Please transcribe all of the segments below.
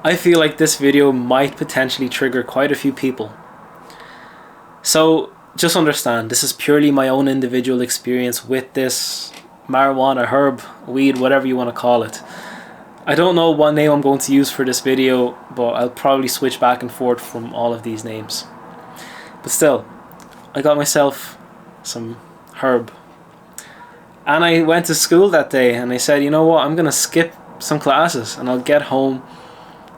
I feel like this video might potentially trigger quite a few people. So just understand, this is purely my own individual experience with this marijuana, herb, weed, whatever you want to call it. I don't know what name I'm going to use for this video, but I'll probably switch back and forth from all of these names. But still, I got myself some herb. And I went to school that day and I said, you know what, I'm going to skip some classes and I'll get home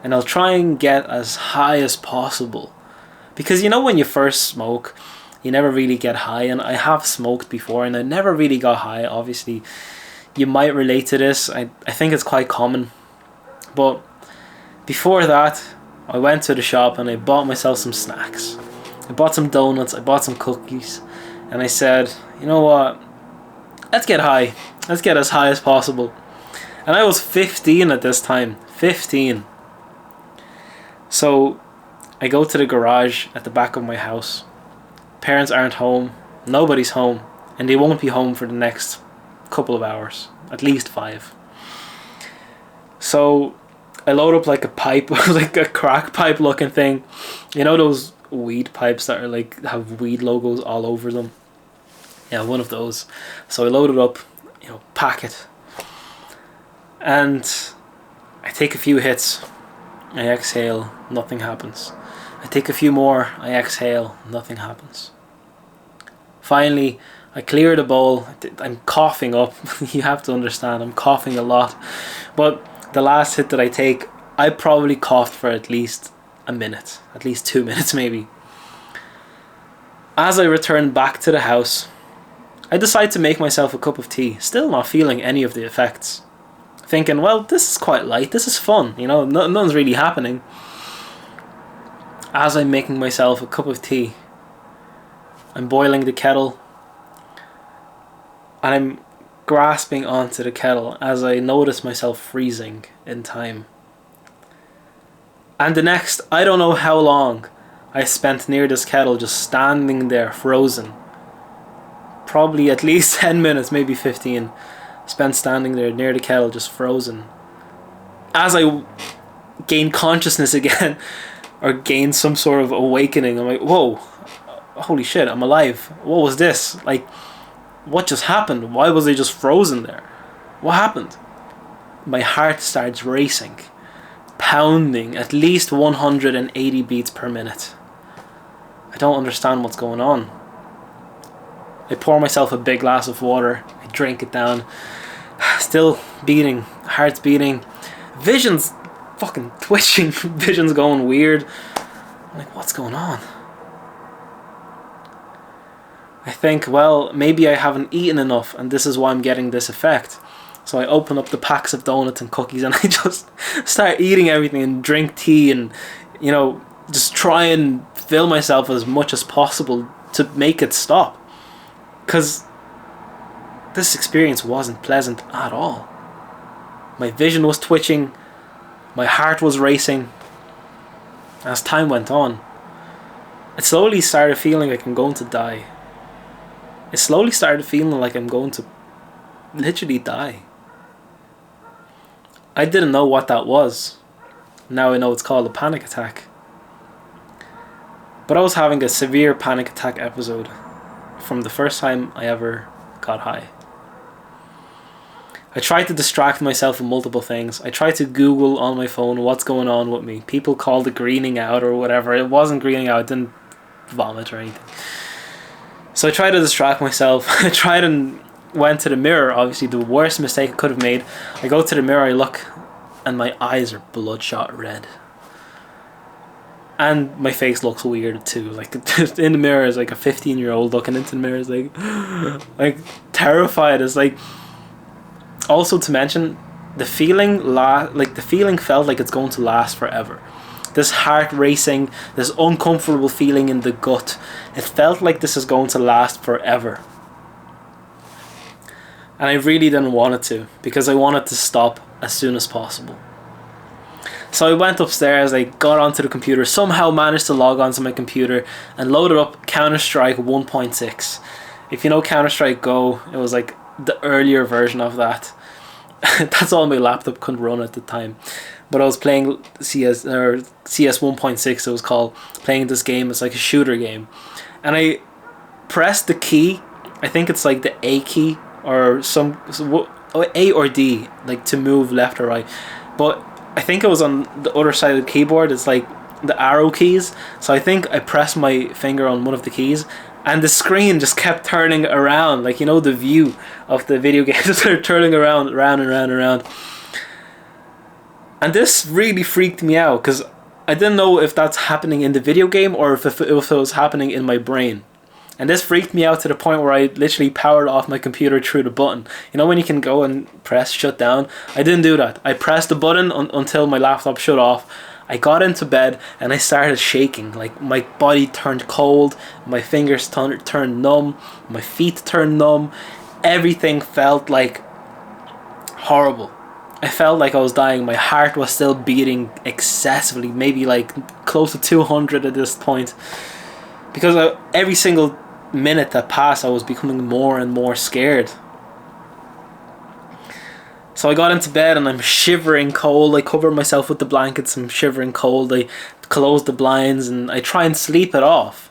and I'll try and get as high as possible. Because you know when you first smoke, you never really get high, and I have smoked before and I never really got high. Obviously, you might relate to this. I think it's quite common. But before that, I went to the shop and I bought myself some snacks. I bought some donuts, I bought some cookies, and I said, you know what, let's get high. Let's get as high as possible. And I was 15 at this time. 15. So I go to the garage at the back of my house. Parents aren't home. Nobody's home. And they won't be home for the next couple of hours. At least 5. So I load up like a pipe, like a crack pipe looking thing. You know those weed pipes that are like, have weed logos all over them? Yeah, one of those. So I load it up, you know, pack it. And I take a few hits. I exhale, nothing happens. I take a few more, I exhale, nothing happens. Finally, I clear the bowl. I'm coughing up. You have to understand, I'm coughing a lot. But the last hit that I take, I probably coughed for at least a minute. At least 2 minutes maybe. As I return back to the house, I decide to make myself a cup of tea, still not feeling any of the effects. Thinking, well, this is quite light, this is fun, you know, nothing's really happening. As I'm making myself a cup of tea, I'm boiling the kettle, and I'm grasping onto the kettle as I notice myself freezing in time. And the next, I don't know how long, I spent near this kettle just standing there frozen. Probably at least 10 minutes, maybe 15. Spent standing there near the kettle just frozen. As I gain consciousness again, or gain some sort of awakening, I'm like, whoa, holy shit, I'm alive. What was this? Like, what just happened? Why was I just frozen there? What happened? My heart starts racing, pounding at least 180 beats per minute. I don't understand what's going on. I pour myself a big glass of water, I drink it down, still beating, heart's beating, visions fucking twitching, visions going weird. I'm like, what's going on? I think, well, maybe I haven't eaten enough and this is why I'm getting this effect. So I open up the packs of donuts and cookies and I just start eating everything and drink tea and, you know, just try and fill myself as much as possible to make it stop. Because this experience wasn't pleasant at all. My vision was twitching, my heart was racing. As time went on, it slowly started feeling like I'm going to die. It slowly started feeling like I'm going to literally die. I didn't know what that was. Now I know it's called a panic attack. But I was having a severe panic attack episode from the first time I ever got high. I tried to distract myself with multiple things. I tried to Google on my phone what's going on with me. People called it greening out or whatever. It wasn't greening out. I didn't vomit or anything. So I tried to distract myself. I tried and went to the mirror. Obviously the worst mistake I could have made. I go to the mirror, I look, and my eyes are bloodshot red. And my face looks weird too. Like in the mirror is like a 15-year-old looking into the mirror is like terrified. It's like, also to mention, the feeling felt like it's going to last forever. This heart racing, this uncomfortable feeling in the gut. It felt like this is going to last forever. And I really didn't want it to, because I wanted to stop as soon as possible. So I went upstairs, I got onto the computer, somehow managed to log onto my computer and loaded up Counter-Strike 1.6. If you know Counter-Strike Go, it was like the earlier version of that. That's all my laptop could run at the time. but I was playing CS 1.6. It was called, playing this game. It's like a shooter game, and I pressed the key. I think it's like the A key or A or D, like to move left or right. But I think it was on the other side of the keyboard. It's like the arrow keys. So I think I pressed my finger on one of the keys, and the screen just kept turning around. Like, you know, the view of the video game just started turning around, round and round and round. And this really freaked me out because I didn't know if that's happening in the video game or if it was happening in my brain. And this freaked me out to the point where I literally powered off my computer through the button. You know when you can go and press shut down? I didn't do that. I pressed the button until my laptop shut off. I got into bed and I started shaking. Like, my body turned cold, my fingers turned numb, my feet turned numb. Everything felt like horrible. I felt like I was dying. My heart was still beating excessively, maybe like close to 200 at this point. Because every single minute that passed, I was becoming more and more scared. So I got into bed and I'm shivering cold. I cover myself with the blankets. I'm shivering cold. I close the blinds and I try and sleep it off.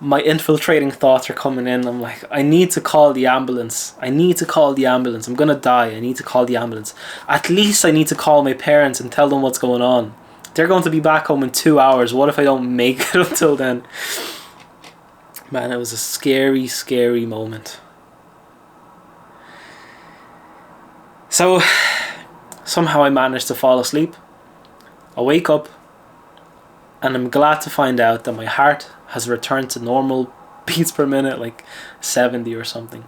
My infiltrating thoughts are coming in. I'm like, I need to call the ambulance. I need to call the ambulance. I'm gonna die. I need to call the ambulance. At least I need to call my parents and tell them what's going on. They're going to be back home in 2 hours. What if I don't make it until then? Man, it was a scary, scary moment. So, somehow I managed to fall asleep. I wake up, and I'm glad to find out that my heart has returned to normal beats per minute, like 70 or something.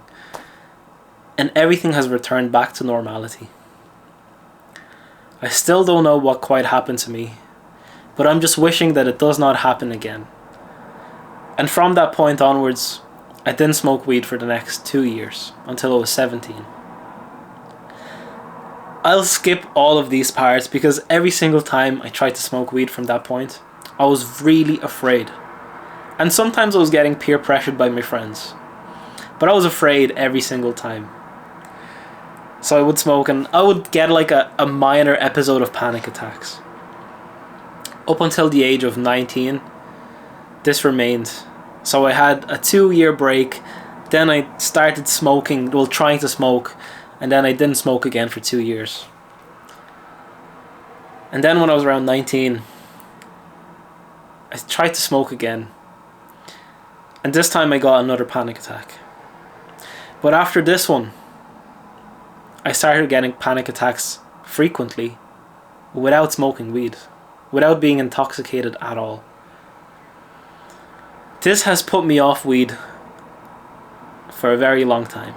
And everything has returned back to normality. I still don't know what quite happened to me, but I'm just wishing that it does not happen again. And from that point onwards, I didn't smoke weed for the next 2 years, until I was 17. I'll skip all of these parts because every single time I tried to smoke weed from that point, I was really afraid. And sometimes I was getting peer pressured by my friends. But I was afraid every single time. So I would smoke and I would get like a minor episode of panic attacks. Up until the age of 19, this remained. So I had a 2-year break. Then I started smoking, well, trying to smoke. And then I didn't smoke again for 2 years. And then when I was around 19, I tried to smoke again. And this time I got another panic attack. But after this one, I started getting panic attacks frequently without smoking weed, without being intoxicated at all. This has put me off weed for a very long time.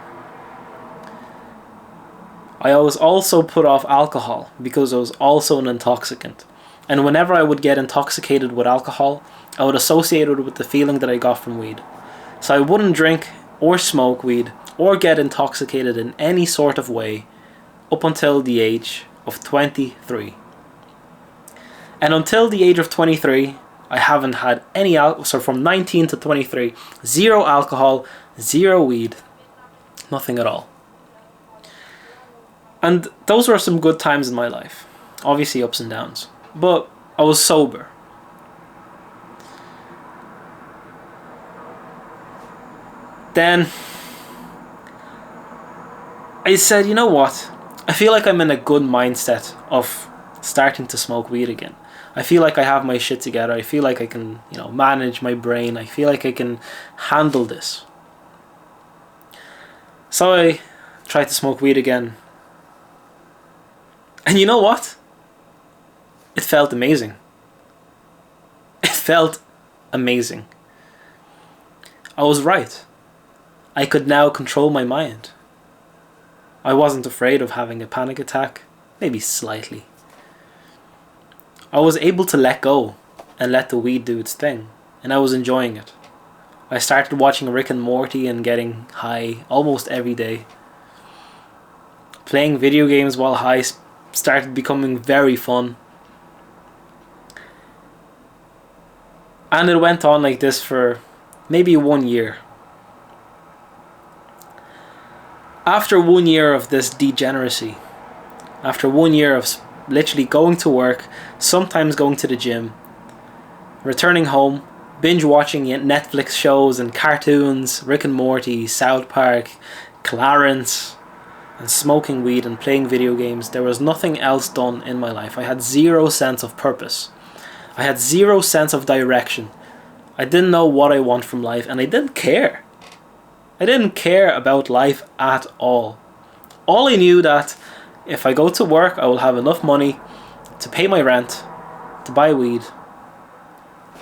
I was also put off alcohol because it was also an intoxicant. And whenever I would get intoxicated with alcohol, I would associate it with the feeling that I got from weed. So I wouldn't drink or smoke weed or get intoxicated in any sort of way up until the age of 23. And until the age of 23, I haven't had any alcohol. So from 19 to 23, zero alcohol, zero weed, nothing at all. And those were some good times in my life. Obviously ups and downs. But I was sober. Then I said, you know what? I feel like I'm in a good mindset of starting to smoke weed again. I feel like I have my shit together. I feel like I can, manage my brain. I feel like I can handle this. So I tried to smoke weed again. And you know what? It felt amazing. It felt amazing. I was right. I could now control my mind. I wasn't afraid of having a panic attack, maybe slightly. I was able to let go and let the weed do its thing, and I was enjoying it. I started watching Rick and Morty and getting high almost every day. Playing video games while high started becoming very fun. And it went on like this for maybe 1 year. After 1 year of this degeneracy, after 1 year of literally going to work, sometimes going to the gym, returning home, binge watching Netflix shows and cartoons, Rick and Morty, South Park, Clarence, and smoking weed and playing video games. There was nothing else done in my life. I had zero sense of purpose. I had zero sense of direction. I didn't know what I want from life, and I didn't care. I didn't care about life at all. All I knew that if I go to work, I will have enough money to pay my rent, to buy weed,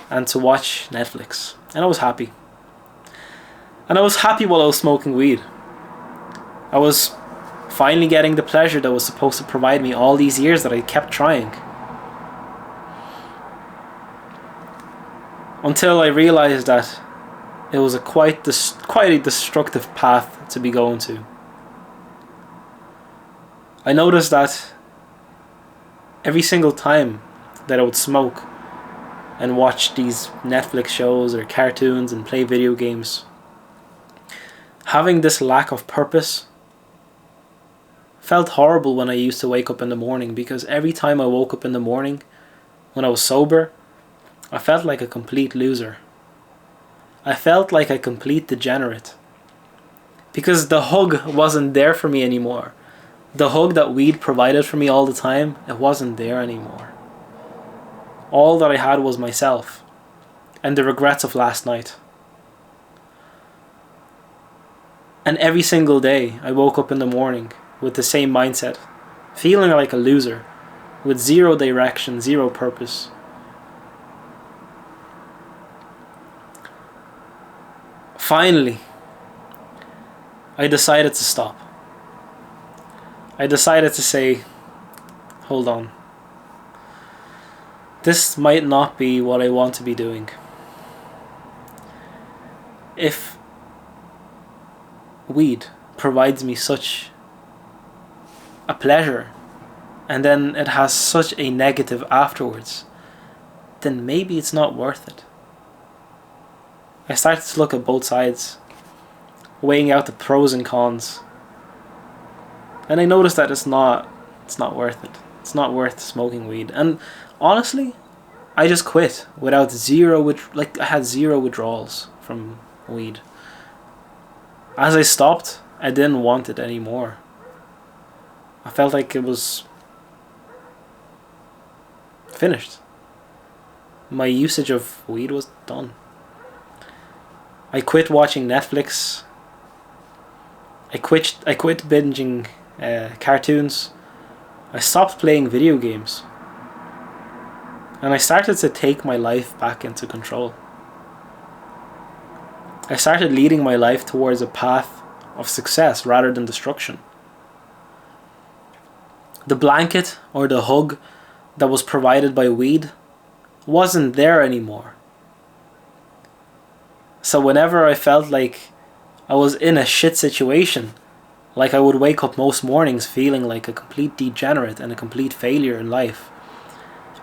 and to watch Netflix. And I was happy. And I was happy while I was smoking weed. I was finally getting the pleasure that was supposed to provide me all these years that I kept trying. Until I realized that it was a quite a destructive path to be going to. I noticed that every single time that I would smoke and watch these Netflix shows or cartoons and play video games, having this lack of purpose felt horrible when I used to wake up in the morning, because every time I woke up in the morning when I was sober, I felt like a complete loser. I felt like a complete degenerate, because the hug wasn't there for me anymore. The hug that weed provided for me all the time, it wasn't there anymore. All that I had was myself and the regrets of last night. And every single day I woke up in the morning with the same mindset, feeling like a loser, with zero direction, zero purpose. Finally, I decided to stop. I decided to say, hold on. This might not be what I want to be doing. If weed provides me such a pleasure and then it has such a negative afterwards, then maybe it's not worth it. I started to look at both sides, weighing out the pros and cons. And I noticed that it's not worth it. It's not worth smoking weed. And honestly, I just quit without I had zero withdrawals from weed. As I stopped, I didn't want it anymore. I felt like it was finished. My usage of weed was done. I quit watching Netflix. I quit binging cartoons. I stopped playing video games. And I started to take my life back into control. I started leading my life towards a path of success rather than destruction. The blanket or the hug that was provided by weed wasn't there anymore. So whenever I felt like I was in a shit situation, like I would wake up most mornings feeling like a complete degenerate and a complete failure in life,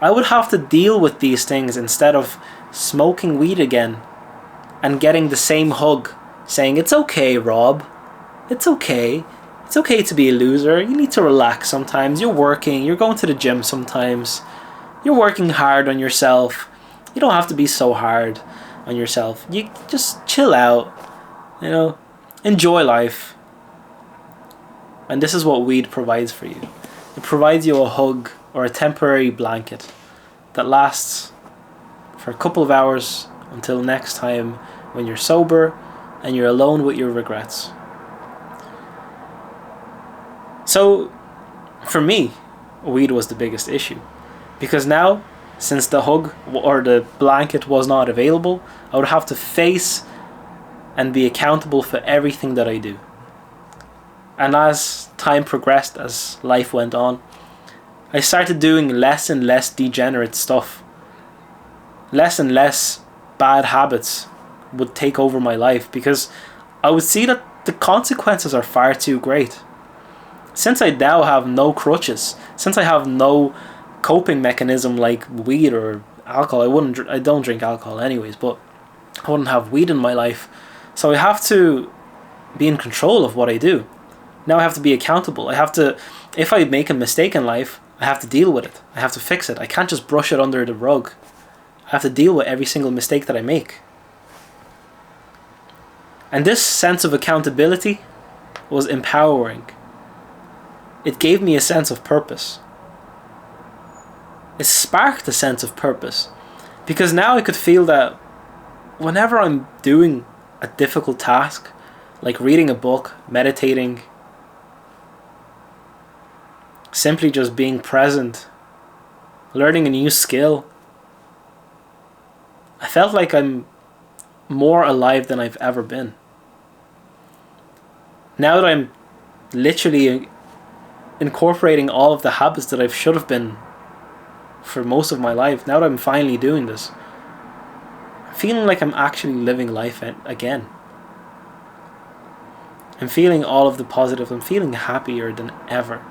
I would have to deal with these things instead of smoking weed again and getting the same hug saying, "It's okay, Rob. It's okay. It's okay to be a loser. You need to relax sometimes. You're working. You're going to the gym sometimes. You're working hard on yourself. You don't have to be so hard on yourself. You just chill out. Enjoy life." And this is what weed provides for you. It provides you a hug or a temporary blanket that lasts for a couple of hours until next time when you're sober and you're alone with your regrets. So, for me, weed was the biggest issue. Because now, since the hug or the blanket was not available, I would have to face and be accountable for everything that I do. And as time progressed, as life went on, I started doing less and less degenerate stuff. Less and less bad habits would take over my life because I would see that the consequences are far too great. Since I now have no crutches, since I have no coping mechanism like weed or alcohol, I don't drink alcohol anyways, but I wouldn't have weed in my life. So I have to be in control of what I do. Now I have to be accountable. If I make a mistake in life, I have to deal with it. I have to fix it. I can't just brush it under the rug. I have to deal with every single mistake that I make. And this sense of accountability was empowering. It gave me a sense of purpose. It sparked a sense of purpose. Because now I could feel that whenever I'm doing a difficult task, like reading a book, meditating, simply just being present, learning a new skill, I felt like I'm more alive than I've ever been. Now that I'm literally incorporating all of the habits that I should have been for most of my life, now that I'm finally doing this, I'm feeling like I'm actually living life again. I'm feeling all of the positives. I'm feeling happier than ever.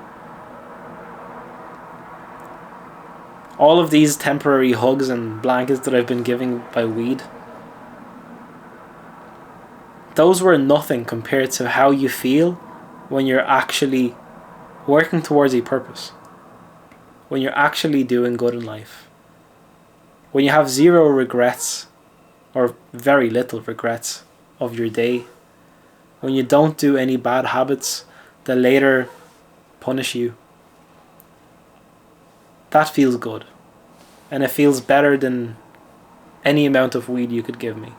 All of these temporary hugs and blankets that I've been given by weed, those were nothing compared to how you feel when you're actually working towards a purpose. When you're actually doing good in life. When you have zero regrets, or very little regrets of your day. When you don't do any bad habits that later punish you. That feels good. And it feels better than any amount of weed you could give me.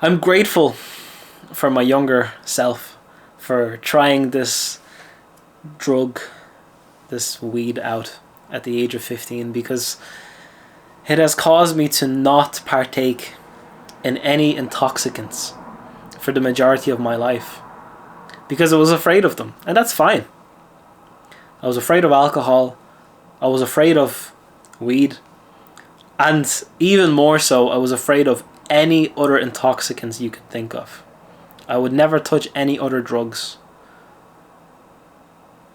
I'm grateful for my younger self for trying this drug, this weed out at the age of 15, because it has caused me to not partake in any intoxicants for the majority of my life, because I was afraid of them, and that's fine. I was afraid of alcohol, I was afraid of weed, and even more so, I was afraid of any other intoxicants you could think of. I would never touch any other drugs.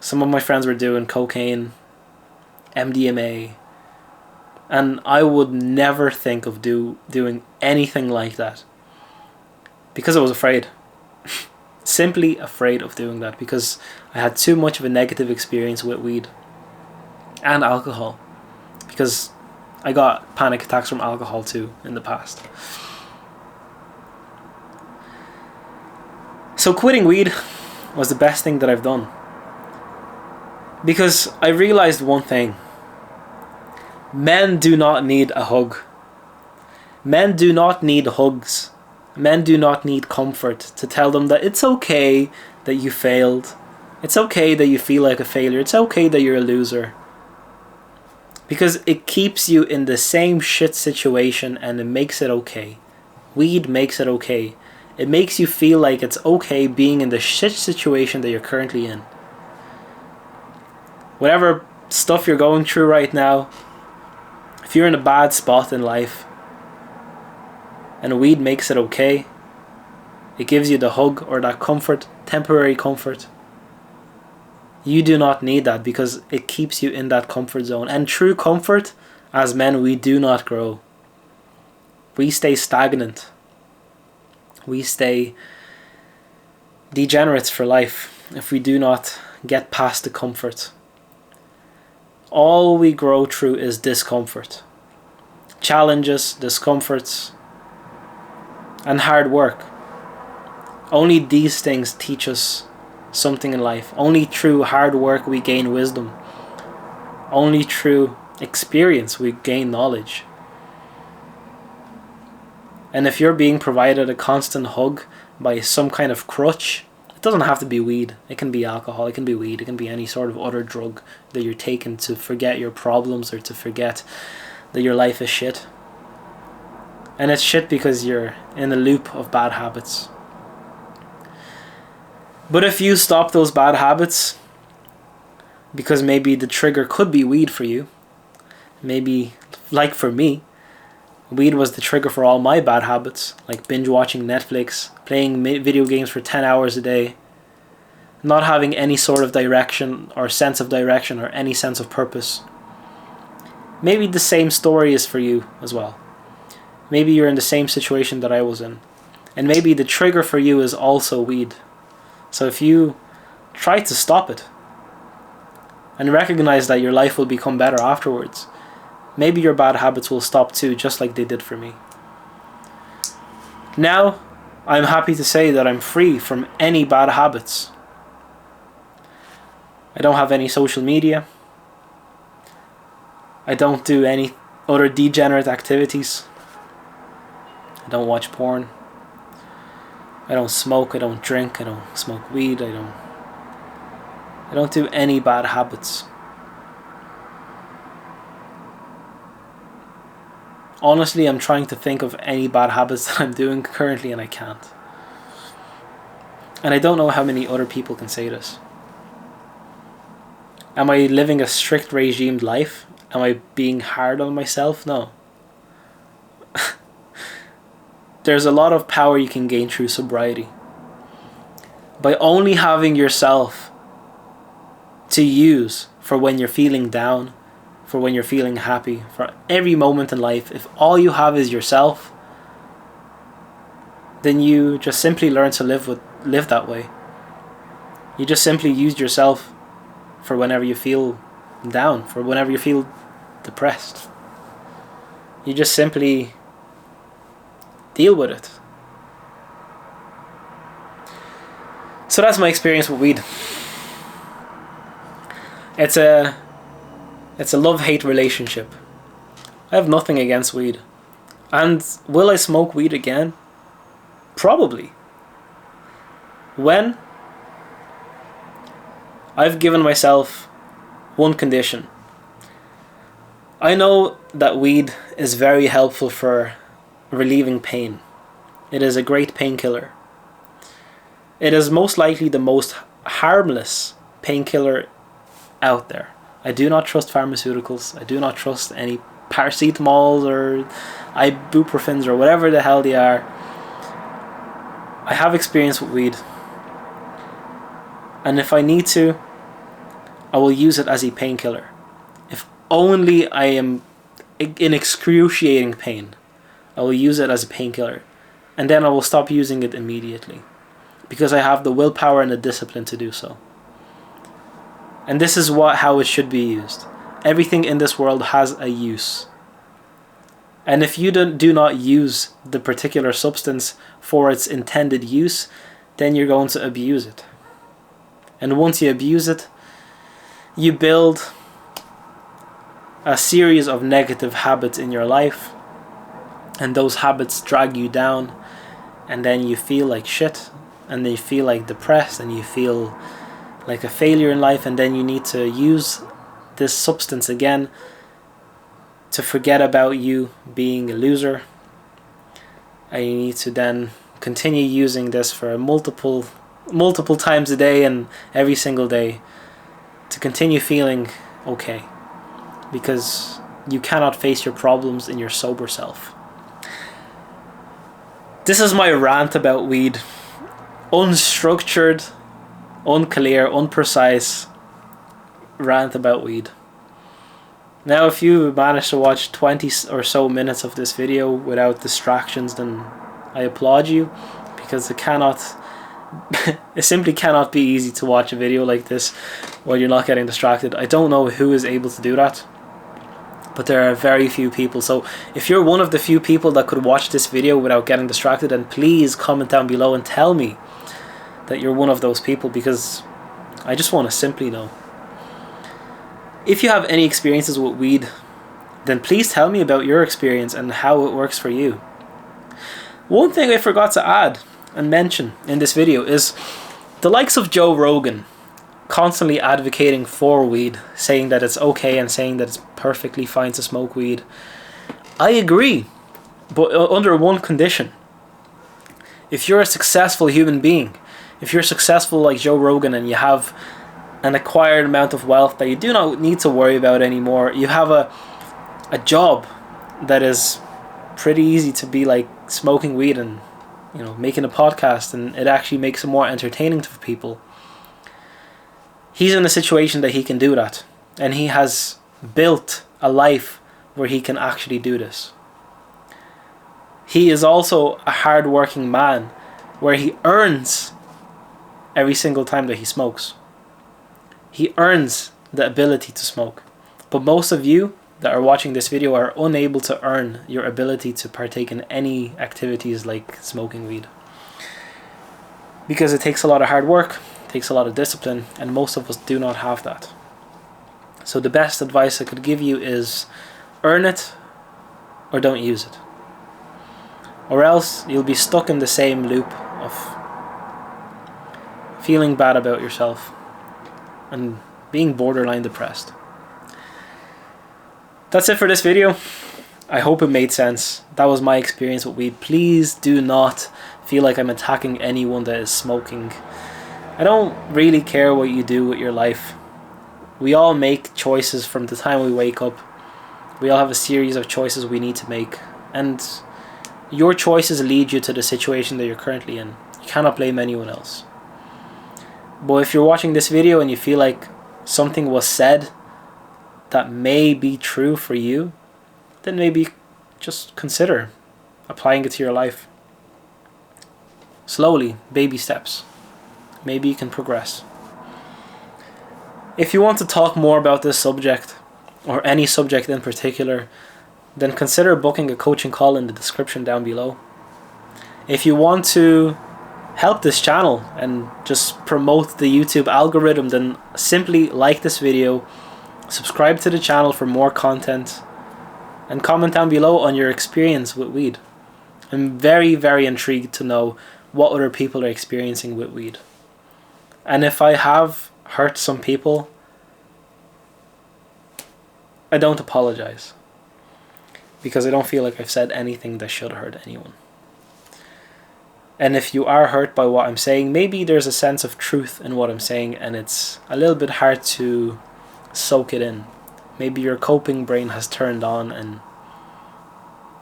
Some of my friends were doing cocaine, MDMA, and I would never think of doing anything like that, because I was afraid. Simply afraid of doing that, because I had too much of a negative experience with weed and alcohol, because I got panic attacks from alcohol too in the past. So quitting weed was the best thing that I've done, because I realized one thing. Men do not need a hug. Men do not need hugs. Men do not need comfort to tell them that it's okay that you failed. It's okay that you feel like a failure. It's okay that you're a loser. Because it keeps you in the same shit situation, and it makes it okay. Weed makes it okay. It makes you feel like it's okay being in the shit situation that you're currently in. Whatever stuff you're going through right now, if you're in a bad spot in life and weed makes it okay, it gives you the hug or that comfort, temporary comfort. You do not need that, because it keeps you in that comfort zone. And true comfort, as men, we do not grow. We stay stagnant. We stay degenerates for life if we do not get past the comfort. All we grow through is discomfort. Challenges, discomforts, and hard work. Only these things teach us something in life. Only through hard work we gain wisdom. Only through experience we gain knowledge. And if you're being provided a constant hug by some kind of crutch, it doesn't have to be weed. It can be alcohol, it can be weed, it can be any sort of other drug that you're taking to forget your problems or to forget that your life is shit. And it's shit because you're in a loop of bad habits. But if you stop those bad habits, because maybe the trigger could be weed for you, maybe like for me, weed was the trigger for all my bad habits, like binge watching Netflix, playing video games for 10 hours a day, not having any sort of direction or sense of direction or any sense of purpose. Maybe the same story is for you as well. Maybe you're in the same situation that I was in. And maybe the trigger for you is also weed. So if you try to stop it. And recognize that your life will become better afterwards. Maybe your bad habits will stop too, just like they did for me. Now, I'm happy to say that I'm free from any bad habits. I don't have any social media. I don't do any other degenerate activities. I don't watch porn. I don't smoke. I don't drink. I don't smoke weed. I don't do any bad habits. Honestly, I'm trying to think of any bad habits that I'm doing currently, and I can't. And I don't know how many other people can say this. Am I living a strict regimed life? Am I being hard on myself? No. There's a lot of power you can gain through sobriety. By only having yourself to use for when you're feeling down, for when you're feeling happy, for every moment in life, if all you have is yourself, then you just simply learn to live that way. You just simply use yourself for whenever you feel down, for whenever you feel depressed. You just simply deal with it. So that's my experience with weed. It's a love-hate relationship. I have nothing against weed. And will I smoke weed again? Probably. When? I've given myself one condition. I know that weed is very helpful for relieving pain. It is a great painkiller. It is most likely the most harmless painkiller out there. I do not trust pharmaceuticals. I do not trust any paracetamols or ibuprofens or whatever the hell they are. I have experience with weed. And if I need to, I will use it as a painkiller. If only I am in excruciating pain, I will use it as a painkiller. And then I will stop using it immediately. Because I have the willpower and the discipline to do so. And this is how it should be used. Everything in this world has a use. And if you do not use the particular substance for its intended use, then you're going to abuse it. And once you abuse it, you build a series of negative habits in your life. And those habits drag you down. And then you feel like shit. And then you feel like depressed. And you feel like a failure in life. And then you need to use this substance again to forget about you being a loser. And you need to then continue using this for multiple times a day and every single day to continue feeling okay, because you cannot face your problems in your sober self. This is my rant about weed. Unstructured, unclear, unprecise rant about weed. Now, if you managed to watch 20 or so minutes of this video without distractions, then I applaud you, because it simply cannot be easy to watch a video like this while you're not getting distracted. I don't know who is able to do that, but there are very few people. So if you're one of the few people that could watch this video without getting distracted, then please comment down below and tell me that you're one of those people, because I just want to simply know. If you have any experiences with weed, then please tell me about your experience and how it works for you. One thing I forgot to add and mention in this video is the likes of Joe Rogan constantly advocating for weed, saying that it's okay and saying that it's perfectly fine to smoke weed. I agree, but under one condition. If you're a successful human being, if you're successful like Joe Rogan and you have an acquired amount of wealth that you do not need to worry about anymore, you have a job that is pretty easy to be like smoking weed and making a podcast, and it actually makes it more entertaining for people. He's in a situation that he can do that, and he has built a life where he can actually do this. He is also a hard-working man where he earns every single time that he smokes. He earns the ability to smoke. But most of you that are watching this video are unable to earn your ability to partake in any activities like smoking weed. Because it takes a lot of hard work, it takes a lot of discipline, and most of us do not have that. So the best advice I could give you is earn it or don't use it. Or else you'll be stuck in the same loop of feeling bad about yourself and being borderline depressed. That's it for this video. I hope it made sense. That was my experience with weed. Please do not feel like I'm attacking anyone that is smoking. I don't really care what you do with your life. We all make choices from the time we wake up. We all have a series of choices we need to make. And your choices lead you to the situation that you're currently in. You cannot blame anyone else. But if you're watching this video and you feel like something was said that may be true for you, then maybe just consider applying it to your life. Slowly, baby steps. Maybe you can progress. If you want to talk more about this subject, or any subject in particular, then consider booking a coaching call in the description down below. If you want to help this channel and just promote the YouTube algorithm, then simply like this video, subscribe to the channel for more content, and comment down below on your experience with weed. I'm very, very intrigued to know what other people are experiencing with weed. And if I have hurt some people, I don't apologize, because I don't feel like I've said anything that should hurt anyone. And if you are hurt by what I'm saying, maybe there's a sense of truth in what I'm saying and it's a little bit hard to soak it in. Maybe your coping brain has turned on and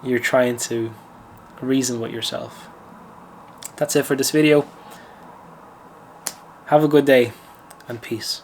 you're trying to reason with yourself. That's it for this video. Have a good day and peace.